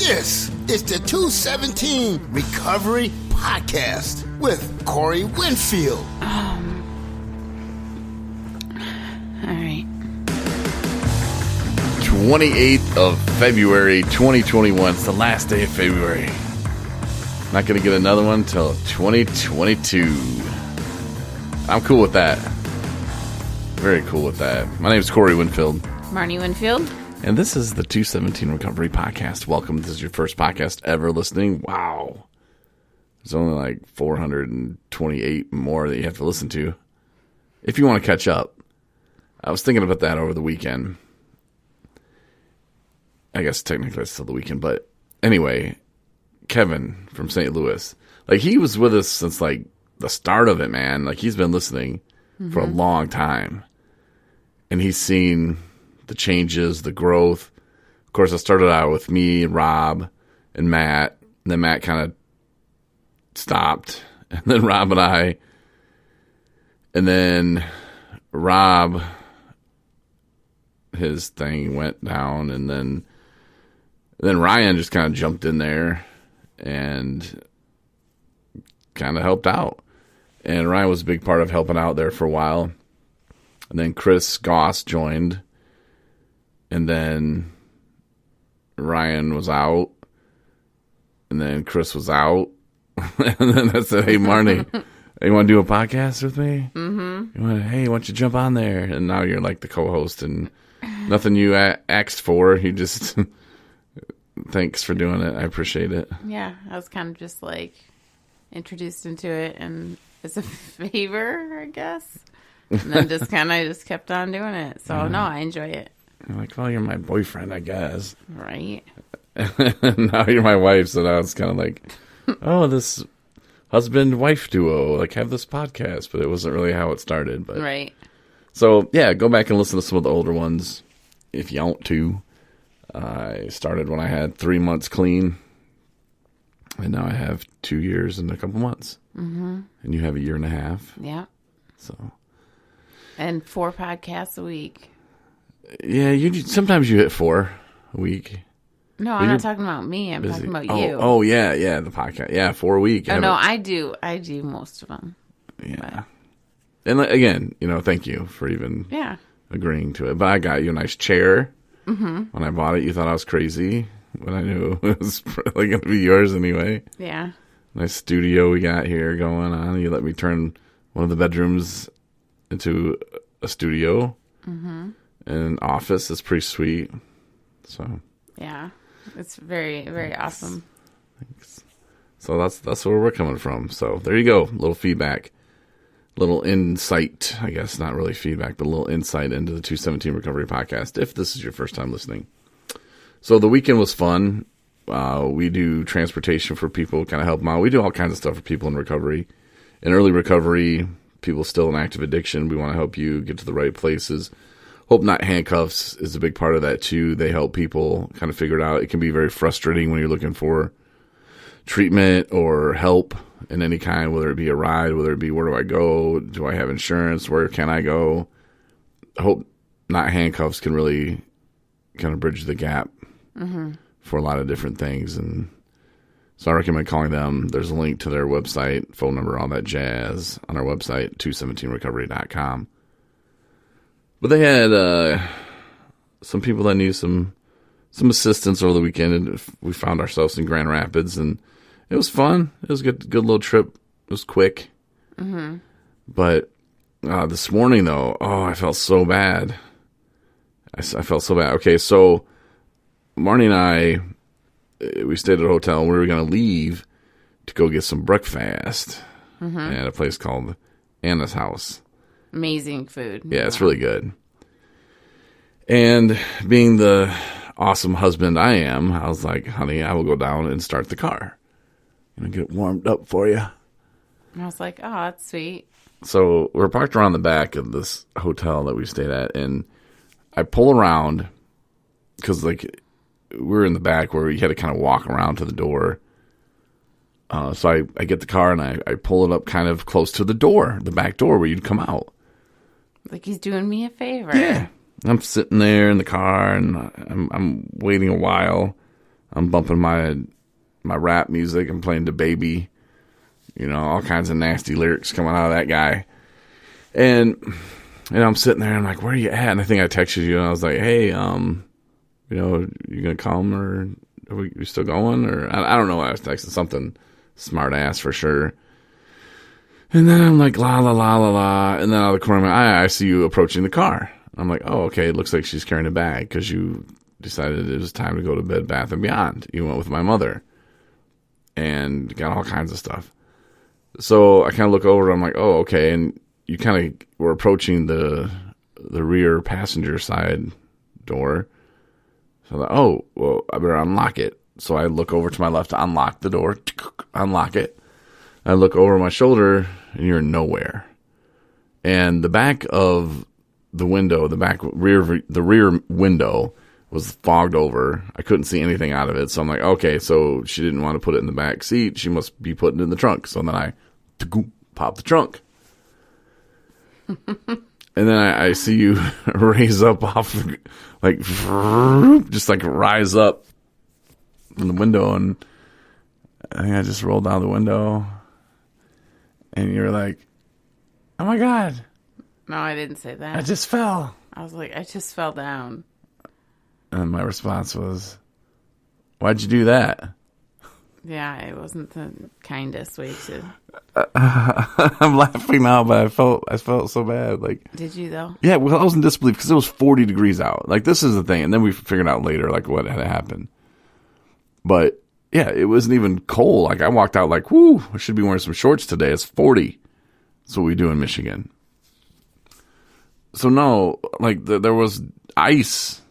This is the 217 Recovery Podcast with Corey Winfield. All right. 28th of February, 2021. It's the last day of February. Not going to get another one until 2022. I'm cool with that. Very cool with that. My name is Corey Winfield. Marney Winfield. And this is the 217 Recovery Podcast. Welcome. This is your first podcast ever listening. Wow. There's only like 428 more that you have to listen to if you want to catch up. I was thinking about that over the weekend. I guess technically it's still the weekend, but anyway, Kevin from St. Louis, like he was with us since like the start of it, man. Like he's been listening for a long time, and he's seen the changes, the growth. Of course, I started out with me and Rob and Matt, and then Matt kind of stopped, and then Rob and I, and then Rob, his thing went down, and then Ryan just kind of jumped in there and kind of helped out. And Ryan was a big part of helping out there for a while. And then Chris Goss joined. And then Ryan was out. And then Chris was out. And then I said, hey, Marney, you want to do a podcast with me? Mm-hmm. Hey, why don't you jump on there? And now you're like the co-host. And nothing you asked for. You just... Thanks for doing it. I appreciate it. Yeah, I was kind of just like introduced into it and as a favor, I guess. And then just kept on doing it. So no, I enjoy it. I'm like, well, you're my boyfriend, I guess. Right. Now you're my wife, so now it's kind of like, oh, this husband-wife duo, like have this podcast, but it wasn't really how it started. But right. So yeah, go back and listen to some of the older ones if you want to. I started when I had 3 months clean, and now I have 2 years and a couple months. Mm-hmm. And you have a year and a half. Yeah. So. And 4 podcasts a week. Yeah, sometimes you hit 4 a week. No, I'm not talking about me. I'm talking about you. Oh, yeah, the podcast. Yeah, 4 a week. Oh, no, I do most of them. Yeah. But. And again, thank you for even agreeing to it. But I got you a nice chair. Mm-hmm. When I bought it, you thought I was crazy, but I knew it was probably going to be yours anyway. Yeah. Nice studio we got here going on. You let me turn one of the bedrooms into a studio and an office. It's pretty sweet. So. Yeah, it's very, very awesome. Thanks. So that's where we're coming from. So there you go. A little feedback. Little insight, I guess, not really feedback, but a little insight into the 217 Recovery Podcast, if this is your first time listening. So the weekend was fun. We do transportation for people, kind of help them out. We do all kinds of stuff for people in recovery. In early recovery, people still in active addiction, we want to help you get to the right places. Hope Not Handcuffs is a big part of that, too. They help people kind of figure it out. It can be very frustrating when you're looking for treatment or help in any kind, whether it be a ride, whether it be where do I go, do I have insurance, where can I go. Hope Not Handcuffs can really kind of bridge the gap for a lot of different things. And so I recommend calling them. There's a link to their website, phone number, all that jazz on our website, 217recovery.com. But they had some people that needed some assistance over the weekend, and we found ourselves in Grand Rapids, and it was fun. It was a good little trip. It was quick. Mm-hmm. But this morning, though, I felt so bad. I felt so bad. Okay, so Marney and I, we stayed at a hotel, and we were going to leave to go get some breakfast at a place called Anna's House. Amazing food. Yeah, it's really good. And being the awesome husband I am, I was like, honey, I will go down and start the car. Get it warmed up for you. And I was like, oh, that's sweet. So we're parked around the back of this hotel that we stayed at, and I pull around because, like, we're in the back where we had to kind of walk around to the door. So I get the car and I pull it up kind of close to the door, the back door where you'd come out. Like he's doing me a favor. Yeah. I'm sitting there in the car and I'm waiting a while. I'm bumping my rap music. I'm playing the baby. You know, all kinds of nasty lyrics coming out of that guy. And I'm sitting there and I'm like, where are you at? And I think I texted you and I was like, hey, you know, you gonna come or are we still going? Or I don't know what I was texting, something smart ass for sure. And then I'm like, la, la, la, la, la. And then out of the corner of my eye, I see you approaching the car. I'm like, oh, okay. It looks like she's carrying a bag because you decided it was time to go to Bed Bath & Beyond. You went with my mother and got all kinds of stuff. So I kind of look over. I'm like, oh, okay. And you kind of were approaching the rear passenger side door. So I'm like, oh, well, I better unlock it. So I look over to my left to unlock the door, unlock it. I look over my shoulder and you're nowhere. And the back of the window, the rear window was fogged over. I couldn't see anything out of it. So I'm like, okay, so she didn't want to put it in the back seat. She must be putting it in the trunk. So then I pop the trunk. And then I see you raise up off, like, just like rise up in the window. And I think I just rolled down the window. And you're like, oh my God. No, I didn't say that. I just fell. I was like, I just fell down. And my response was, why'd you do that? Yeah, it wasn't the kindest way to. I'm laughing now, but I felt so bad. Like, did you though? Yeah, well, I was in disbelief because it was 40 degrees out. Like, this is the thing, and then we figured out later like what had happened. But yeah, it wasn't even cold. Like, I walked out like, whoo, I should be wearing some shorts today. It's 40. That's what we do in Michigan. So no, like there was ice,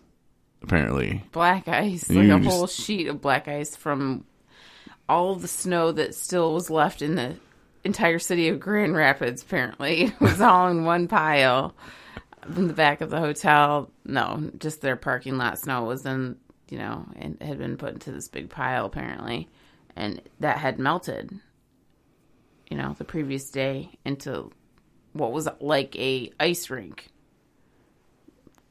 apparently. Black ice, like a whole sheet of black ice from all of the snow that still was left in the entire city of Grand Rapids, apparently. It was all in one pile in the back of the hotel. No, just their parking lot snow was in, you know, and had been put into this big pile, apparently. And that had melted, you know, the previous day into what was like a ice rink.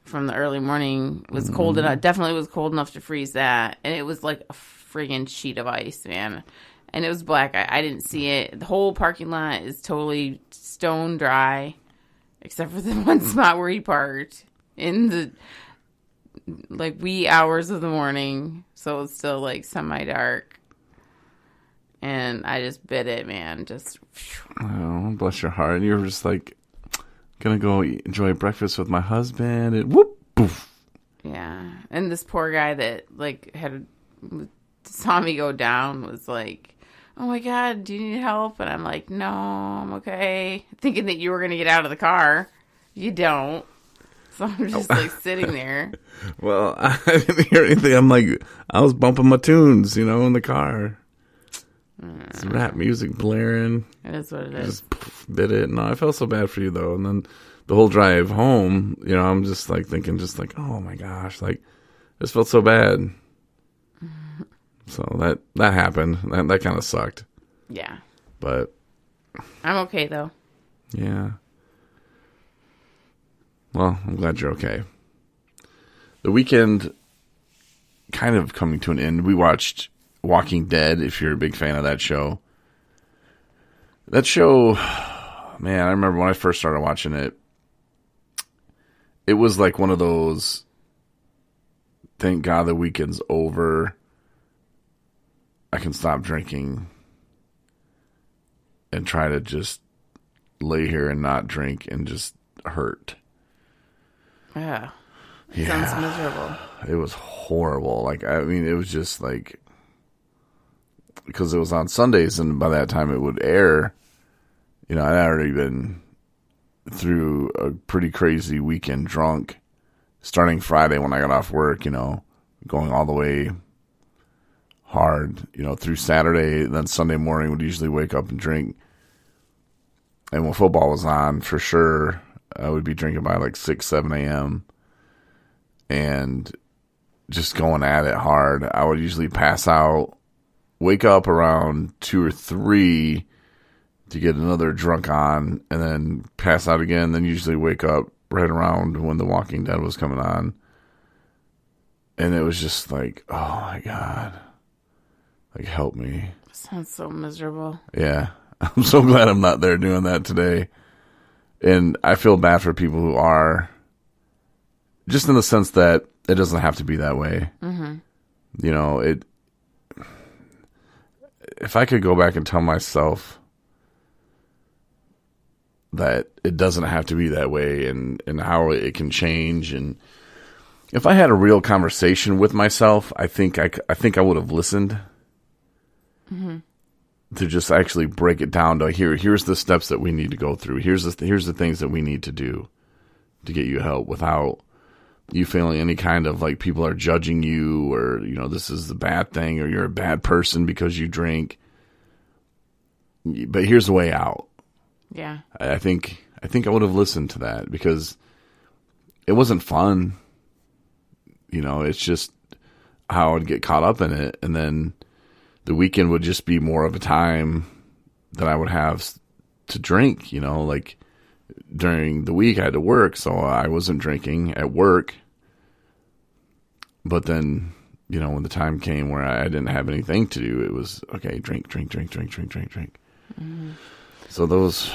From the early morning, it was cold enough. Definitely was cold enough to freeze that, and it was like a friggin' sheet of ice, man. And it was black. I didn't see it. The whole parking lot is totally stone dry, except for the one spot where he parked in the like wee hours of the morning, so it's still like semi-dark. And I just bit it, man. Just oh, bless your heart. And you were just like, gonna go enjoy breakfast with my husband, and whoop, poof. Yeah, and this poor guy that like saw me go down was like, "Oh my God, do you need help?" And I'm like, "No, I'm okay." Thinking that you were gonna get out of the car, you don't. So I'm just like sitting there. Well, I didn't hear anything. I'm like, I was bumping my tunes, you know, in the car. Some rap music blaring. It is what it is. Just bit it. No, I felt so bad for you though. And then the whole drive home, you know, I'm just like thinking, just like, oh my gosh, like this felt so bad. So that happened. That kind of sucked. Yeah. But I'm okay though. Yeah. Well, I'm glad you're okay. The weekend kind of coming to an end. We watched Walking Dead, if you're a big fan of that show. That show, man, I remember when I first started watching it, it was like one of those, thank God the weekend's over, I can stop drinking and try to just lay here and not drink and just hurt. Yeah. Sounds miserable. It was horrible. Like, I mean, it was just like, because it was on Sundays, and by that time it would air, you know, I'd already been through a pretty crazy weekend drunk, starting Friday when I got off work, you know, going all the way hard, you know, through Saturday, and then Sunday morning would usually wake up and drink. And when football was on, for sure, I would be drinking by like 6, 7 a.m. and just going at it hard. I would usually pass out, wake up around 2 or 3 to get another drunk on, and then pass out again. Then usually wake up right around when The Walking Dead was coming on. And it was just like, oh my God, like help me. Sounds so miserable. Yeah. I'm so glad I'm not there doing that today. And I feel bad for people who are, just in the sense that it doesn't have to be that way. Mm-hmm. You know, if I could go back and tell myself that it doesn't have to be that way and how it can change, and if I had a real conversation with myself, I think I would have listened. Mm-hmm. To just actually break it down to here's the steps that we need to go through. Here's the things that we need to do to get you help without you feeling any kind of like people are judging you, or, you know, this is the bad thing, or you're a bad person because you drink. But here's the way out. Yeah. I think I would have listened to that, because it wasn't fun. You know, it's just how I'd get caught up in it, and then the weekend would just be more of a time that I would have to drink, you know, like during the week I had to work, so I wasn't drinking at work. But then, you know, when the time came where I didn't have anything to do, it was, okay, drink. Mm-hmm. So those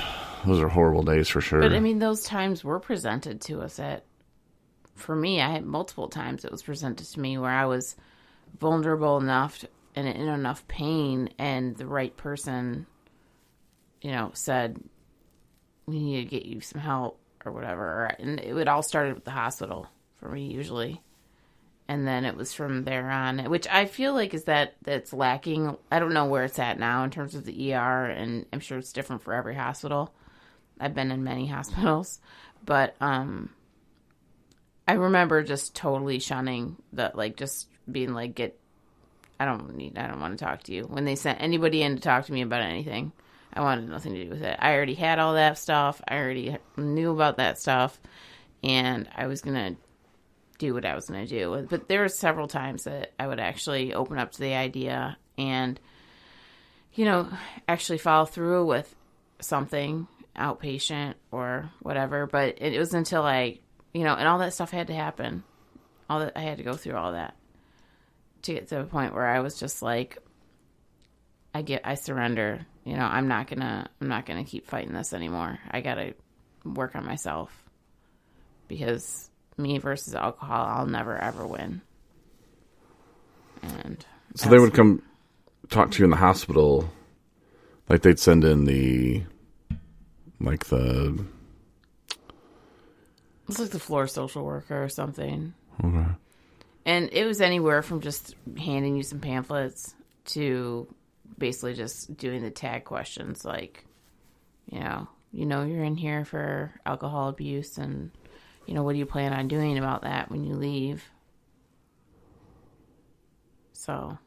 are horrible days for sure. But I mean, those times were presented to us for me, I had multiple times it was presented to me where I was vulnerable enough and in enough pain, and the right person, you know, said, we need to get you some help or whatever. And it would all started with the hospital for me usually. And then it was from there on, which I feel like is that's lacking. I don't know where it's at now in terms of the ER, and I'm sure it's different for every hospital. I've been in many hospitals, but I remember just totally shunning just being like, I don't want to talk to you. When they sent anybody in to talk to me about anything, I wanted nothing to do with it. I already had all that stuff. I already knew about that stuff, and I was going to do what I was going to do. But there were several times that I would actually open up to the idea and, you know, actually follow through with something outpatient or whatever. But it was until I, you know, and all that stuff had to happen. I had to go through all that to get to a point where I was just like, I surrender. You know, I'm not gonna keep fighting this anymore. I gotta work on myself, because me versus alcohol, I'll never ever win. And so they would come talk to you in the hospital, like they'd send in it's like the floor social worker or something. Okay. And it was anywhere from just handing you some pamphlets to basically just doing the tag questions, like, you know you're in here for alcohol abuse, and, you know, what do you plan on doing about that when you leave? So,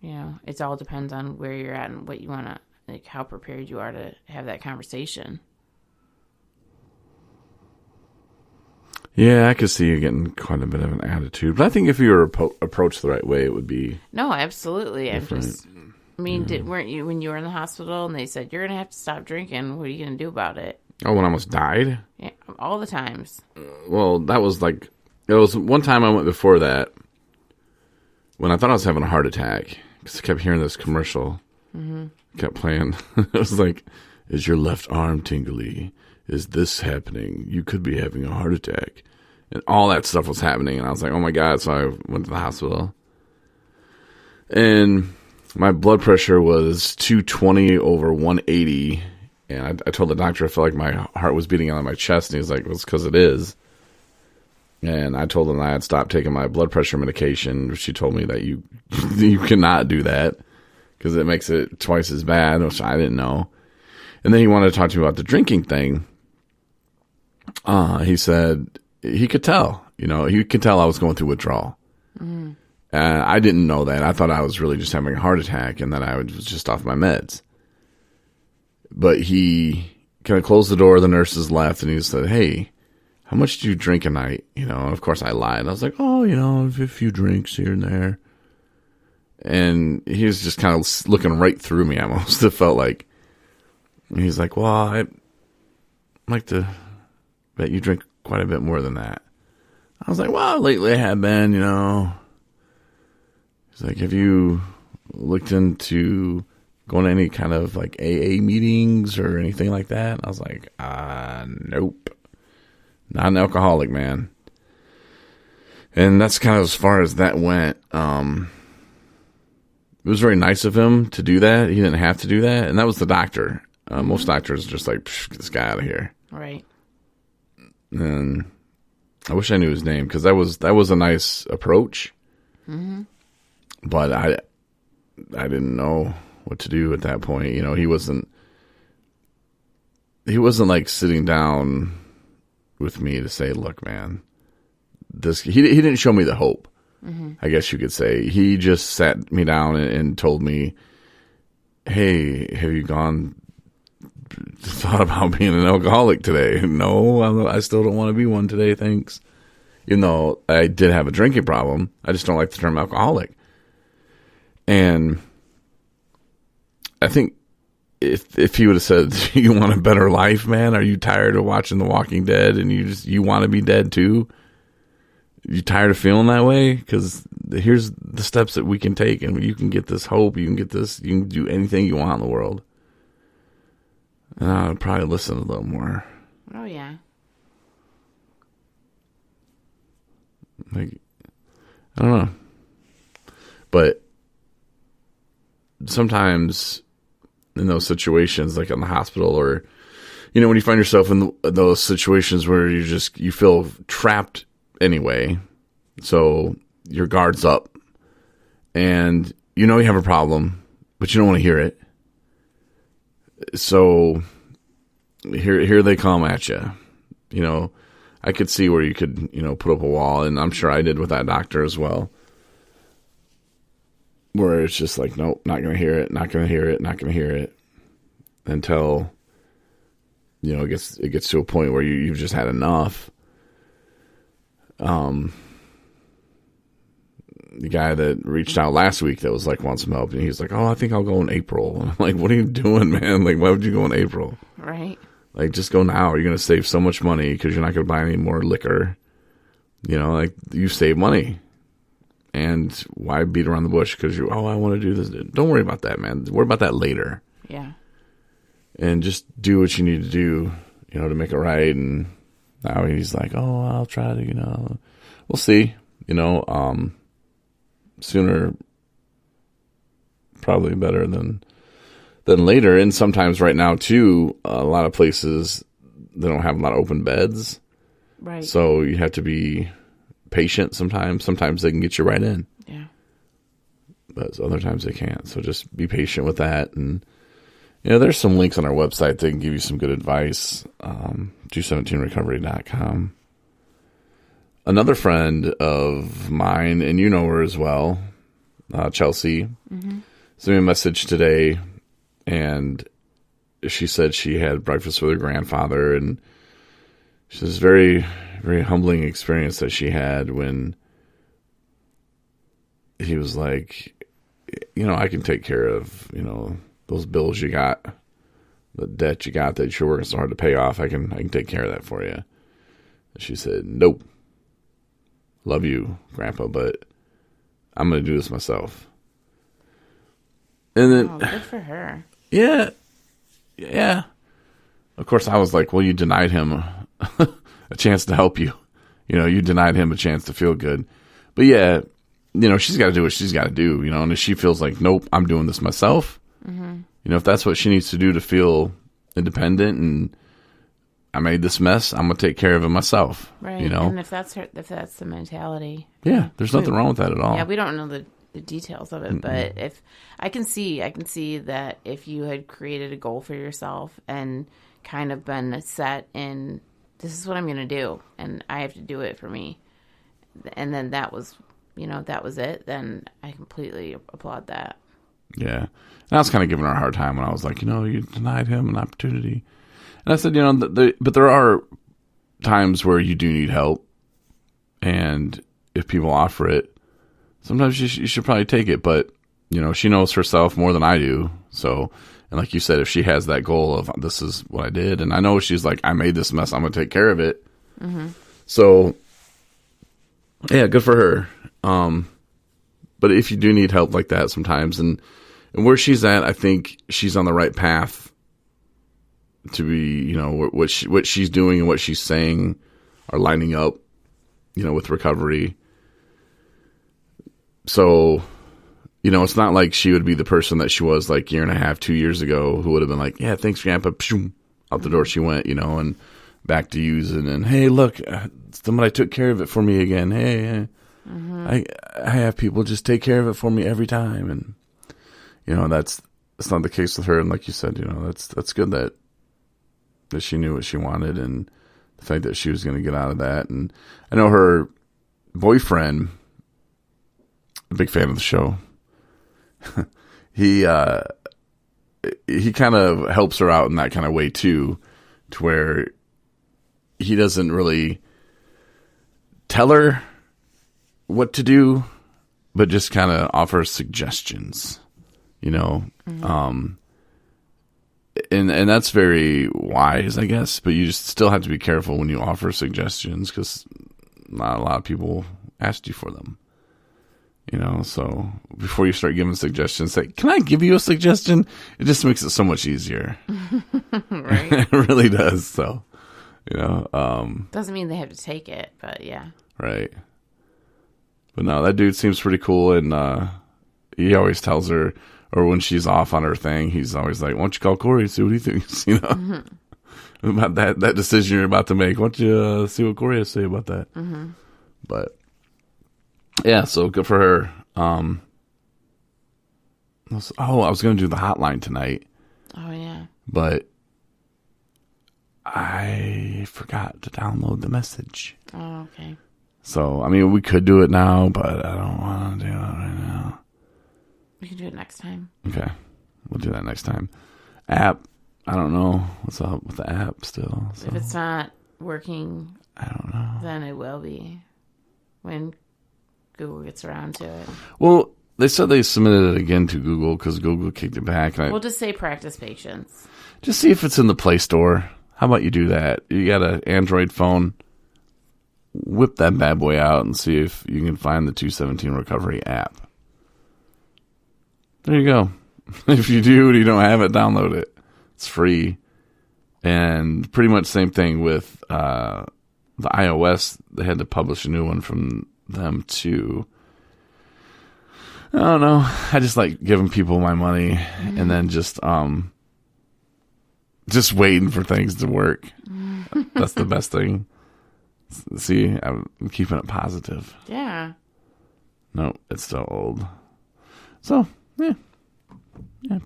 you know, it all depends on where you're at and what you want to, like, how prepared you are to have that conversation. Yeah, I could see you getting quite a bit of an attitude. But I think if you were approached the right way, it would be... No, absolutely. Different. Weren't you, when you were in the hospital and they said, you're going to have to stop drinking, what are you going to do about it? Oh, when I almost died? Yeah, all the times. Well, that was like... It was one time I went before that when I thought I was having a heart attack, because I kept hearing this commercial. Mm-hmm. Kept playing. It was like, is your left arm tingly? Is this happening? You could be having a heart attack. And all that stuff was happening. And I was like, oh my God. So I went to the hospital. And my blood pressure was 220 over 180. And I told the doctor I felt like my heart was beating out of my chest. And he's like, well, it's because it is. And I told him I had stopped taking my blood pressure medication. She told me that you cannot do that because it makes it twice as bad, which I didn't know. And then he wanted to talk to me about the drinking thing. He said he could tell. You know, he could tell I was going through withdrawal. Mm. And I didn't know that. I thought I was really just having a heart attack and that I was just off my meds. But he kind of closed the door. The nurses left, and he said, hey, how much do you drink a night? You know, and of course I lied. I was like, oh, you know, a few drinks here and there. And he was just kind of looking right through me almost. It felt like. And he's like, well, I'd like to bet you drink quite a bit more than that. I was like, well, lately I have been, you know. He's like, have you looked into going to any kind of like AA meetings or anything like that? And I was like, nope. Not an alcoholic, man. And that's kind of as far as that went. It was very nice of him to do that. He didn't have to do that. And that was the doctor. Most doctors are just like, get this guy out of here. Right. And I wish I knew his name, because that was a nice approach. Mm-hmm. But I didn't know what to do at that point. You know, he wasn't like sitting down with me to say, look, man, he didn't show me the hope. Mm-hmm. I guess you could say. He just sat me down and told me, hey, have you thought about being an alcoholic today? No, I still don't want to be one today, thanks. Even though I did have a drinking problem, I just don't like the term alcoholic. And I think if he would have said, you want a better life, man? Are you tired of watching The Walking Dead and you want to be dead too? You tired of feeling that way? Because here's the steps that we can take, and you can get this hope. You can do anything you want in the world. And I would probably listen a little more. Oh, yeah. Like, I don't know. But sometimes in those situations, like in the hospital, or, you know, when you find yourself in those situations where you feel trapped anyway, so your guard's up, and you know you have a problem, but you don't want to hear it. So here they come at you. You know, I could see where you could, you know, put up a wall, and I'm sure I did with that doctor as well, where it's just like, nope, not going to hear it, not going to hear it, not going to hear it, until, you know, it gets to a point where you've just had enough. The guy that reached out last week that was like, want some help, and he's like, oh, I think I'll go in April. And I'm like, what are you doing, man? Like, why would you go in April? Right. Like, just go now. You're going to save so much money because you're not going to buy any more liquor. You know, like, you save money. And why beat around the bush because I want to do this. Don't worry about that, man. Worry about that later. Yeah. And just do what you need to do, you know, to make it right. And now he's like, oh, I'll try to, you know, we'll see, you know, sooner probably better than later. And sometimes right now too, a lot of places, they don't have a lot of open beds. Right. So you have to be patient sometimes. Sometimes they can get you right in. Yeah. But other times they can't. So just be patient with that. And, you know, there's some links on our website that can give you some good advice. 217recovery.com. Another friend of mine, and you know her as well, Chelsea, sent me a message today, and she said she had breakfast with her grandfather, and she says very, very humbling experience that she had when he was like, you know, I can take care of, you know, those bills you got, the debt you got that you're working so hard to pay off. I can take care of that for you. And she said, nope. Love you, Grandpa, but I'm going to do this myself. And then, good for her. Yeah. Of course, I was like, well, you denied him a chance to help you. You know, you denied him a chance to feel good. But yeah, you know, she's got to do what she's got to do, you know, and if she feels like, nope, I'm doing this myself, you know, if that's what she needs to do to feel independent and I made this mess, I'm going to take care of it myself. Right. You know? And if that's the mentality. Yeah, there's nothing wrong with that at all. Yeah, we don't know the details of it, but if I can see that if you had created a goal for yourself and kind of been set in, this is what I'm going to do, and I have to do it for me, and then that was it, then I completely applaud that. Yeah. And I was kind of giving her a hard time when I was like, you know, you denied him an opportunity. And I said, you know, but there are times where you do need help. And if people offer it, sometimes you should probably take it. But, you know, she knows herself more than I do. So, and like you said, if she has that goal of this is what I did, and I know she's like, I made this mess, I'm going to take care of it. Mm-hmm. So, yeah, good for her. But if you do need help like that sometimes, and where she's at, I think she's on the right path to be, what she's doing and what she's saying are lining up, with recovery. So, it's not like she would be the person that she was like 1.5, 2 years ago, who would have been like, yeah, thanks, Grandpa. Out the door she went, and back to using. And, hey, look, somebody took care of it for me again. Hey, I have people just take care of it for me every time. And, that's not the case with her. And like you said, that's good that she knew what she wanted and the fact that she was going to get out of that. And I know her boyfriend, a big fan of the show, he kind of helps her out in that kind of way too, to where he doesn't really tell her what to do, but just kind of offers suggestions, and that's very wise, I guess, but you just still have to be careful when you offer suggestions, because not a lot of people asked you for them. So before you start giving suggestions, say, can I give you a suggestion? It just makes it so much easier. Right. It really does. So, doesn't mean they have to take it, but yeah. Right. But no, that dude seems pretty cool. And, he always tells her, or when she's off on her thing, he's always like, why don't you call Corey and see what he thinks, about that decision you're about to make. Why don't you see what Corey has to say about that? Mm-hmm. But yeah, so good for her. I was going to do the hotline tonight. Oh, yeah. But I forgot to download the message. Oh, okay. So, I mean, we could do it now, but I don't want to do it right now. We can do it next time. Okay. We'll do that next time. App, I don't know what's up with the app still. So. If it's not working, I don't know. Then it will be when Google gets around to it. Well, they said they submitted it again to Google because Google kicked it back. And we'll just say practice patience. Just see if it's in the Play Store. How about you do that? You got an Android phone. Whip that bad boy out and see if you can find the 217 Recovery app. There you go. If you do and you don't have it, download it. It's free. And pretty much same thing with the iOS. They had to publish a new one from them too. I don't know. I just like giving people my money and then just waiting for things to work. That's the best thing. See, I'm keeping it positive. Yeah. No, it's still old. So, yeah,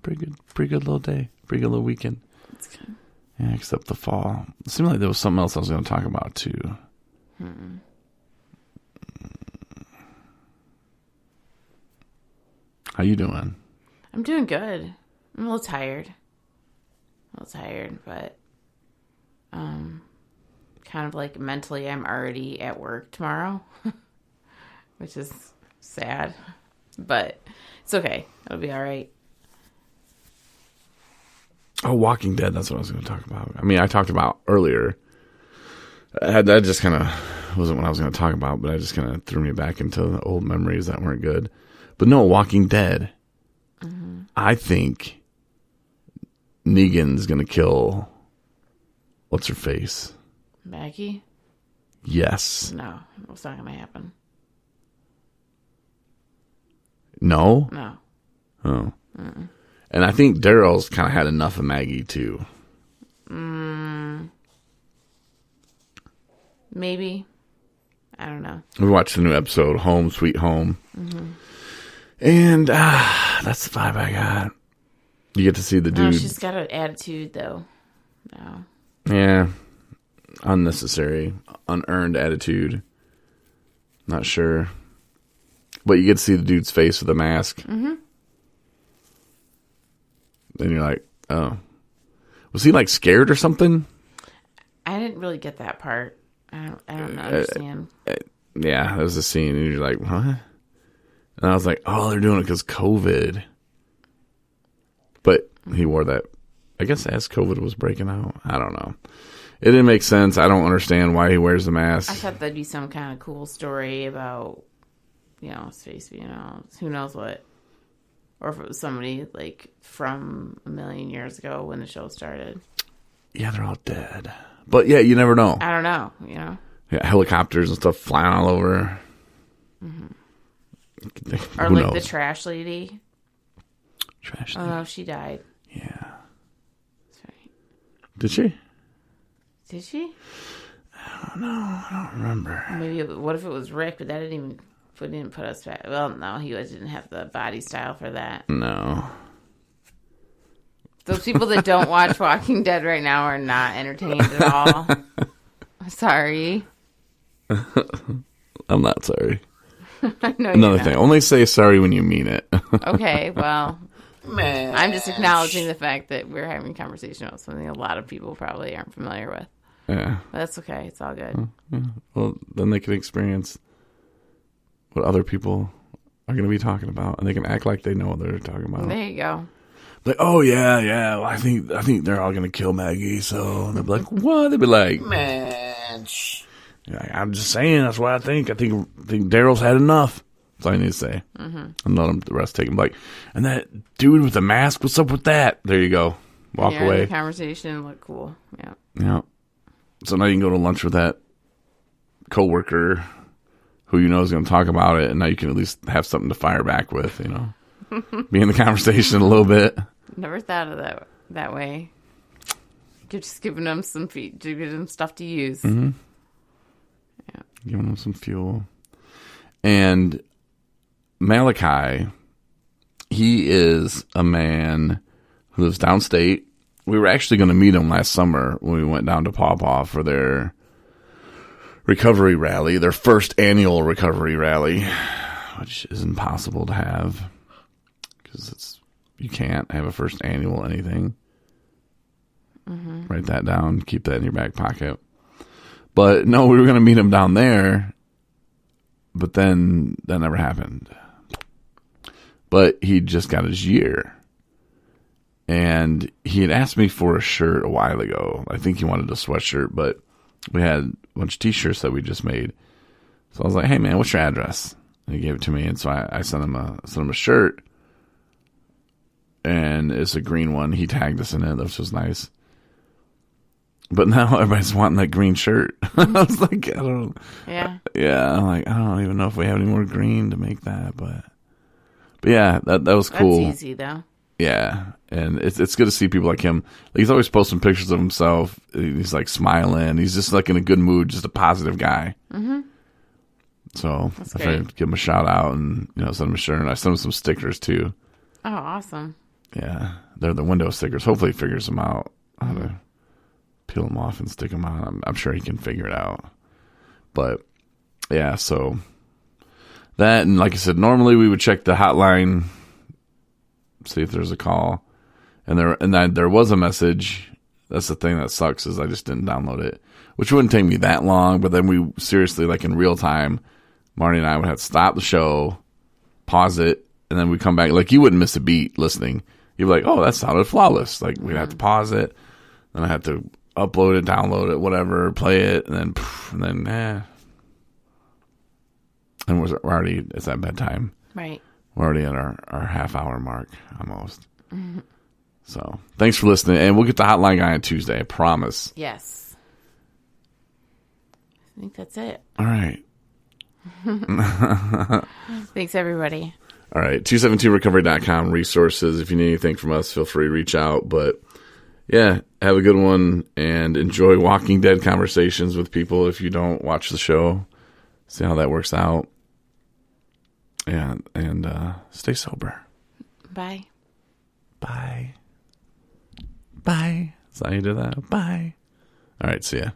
pretty good little day, pretty good little weekend. That's good. Yeah, except the fall. It seemed like there was something else I was going to talk about too. How you doing? I'm doing good. I'm a little tired, but kind of like mentally, I'm already at work tomorrow, which is sad, but it's okay. It'll be all right. Oh, Walking Dead. That's what I was going to talk about. I mean, I talked about earlier. That just kind of wasn't what I was going to talk about, but I just kind of threw me back into old memories that weren't good. But no, Walking Dead. Mm-hmm. I think Negan's going to kill, what's her face? Maggie? Yes. No, it's not going to happen. No? No. Oh. And I think Daryl's kind of had enough of Maggie, too. Maybe. I don't know. We watched the new episode, Home Sweet Home. Mm-hmm. And that's the vibe I got. You get to see the dude. No, she's got an attitude, though. No. Yeah. Unnecessary. Unearned attitude. Not sure. But you get to see the dude's face with the mask. Mm-hmm. Then you're like, oh. Was he like scared or something? I didn't really get that part. I don't understand. Yeah, there was a scene and you're like, what? And I was like, oh, they're doing it because COVID. But he wore that, I guess, as COVID was breaking out. I don't know. It didn't make sense. I don't understand why he wears the mask. I thought that'd be some kind of cool story about his face, who knows what. Or if it was somebody, like, from a million years ago when the show started. Yeah, they're all dead. But, yeah, you never know. I don't know, Yeah, helicopters and stuff flying all over. Mm-hmm. Or, like, the trash lady. Trash lady? Oh, no, she died. Yeah. That's right. Did she? Did she? I don't know. I don't remember. Maybe, what if it was Rick, but that didn't put us back. Well, no, he didn't have the body style for that. No. Those people that don't watch Walking Dead right now are not entertained at all. I'm sorry. I'm not sorry. I know Another thing, only say sorry when you mean it. Okay, well, Man. I'm just acknowledging the fact that we're having a conversation about something a lot of people probably aren't familiar with. Yeah. But that's okay. It's all good. Yeah. Well, then they can experience what other people are going to be talking about, and they can act like they know what they're talking about. There you go. Like, oh yeah, well, I think they're all going to kill Maggie. So they'll be like, what? They'll be like, Man. I'm just saying. That's what I think. I think Daryl's had enough. That's all I need to say. Mm-hmm. And let the rest take him. Like, and that dude with the mask. What's up with that? There you go. Walk away. The conversation looked cool. Yeah. Yeah. So now you can go to lunch with that coworker who you know is going to talk about it, and now you can at least have something to fire back with. Be in the conversation a little bit. Never thought of that way. You're just giving them giving them stuff to use. Mm-hmm. Yeah. Giving them some fuel. And Malachi, he is a man who lives downstate. We were actually going to meet him last summer when we went down to Paw Paw for their recovery rally, their first annual recovery rally, which is impossible to have because you can't have a first annual anything. Mm-hmm. Write that down. Keep that in your back pocket. But no, we were going to meet him down there, but then that never happened. But he just got his year. And he had asked me for a shirt a while ago. I think he wanted a sweatshirt, but we had a bunch of t-shirts that we just made. So I was like, hey man, what's your address? And he gave it to me. And so I sent him a shirt, and it's a green one. He tagged us in it. This was nice. But now everybody's wanting that green shirt. I was like, I don't. Yeah. Yeah. I'm like, I don't even know if we have any more green to make that, but yeah, that was cool. That's easy though. Yeah, and it's good to see people like him. Like, he's always posting pictures of himself. He's like smiling. He's just like in a good mood, just a positive guy. Mm-hmm. So I figured I'd give him a shout out and send him a shirt. And I sent him some stickers too. Oh, awesome! Yeah, they're the window stickers. Hopefully, he figures them out how to peel them off and stick them on. I'm sure he can figure it out. But yeah, so that, and like I said, normally we would check the hotline, see if there's a call, and there was a message. That's the thing that sucks, is I just didn't download it, which wouldn't take me that long. But then we seriously, like in real time, Marnie and I would have to stop the show, pause it, and then we come back. Like, you wouldn't miss a beat listening. You'd be like, oh, that sounded flawless. Like, we'd have to pause it, then I had to upload it, download it, whatever, play it, and then and we're already, it's at bedtime. Right. We're already at our half-hour mark, almost. Mm-hmm. So, thanks for listening. And we'll get the hotline guy on Tuesday, I promise. Yes. I think that's it. All right. Thanks, everybody. All right. 217recovery.com resources. If you need anything from us, feel free to reach out. But, yeah, have a good one. And enjoy Walking Dead conversations with people if you don't watch the show. See how that works out. Yeah, and stay sober. Bye. Bye. Bye. Is that how you do that? Bye. All right, see ya.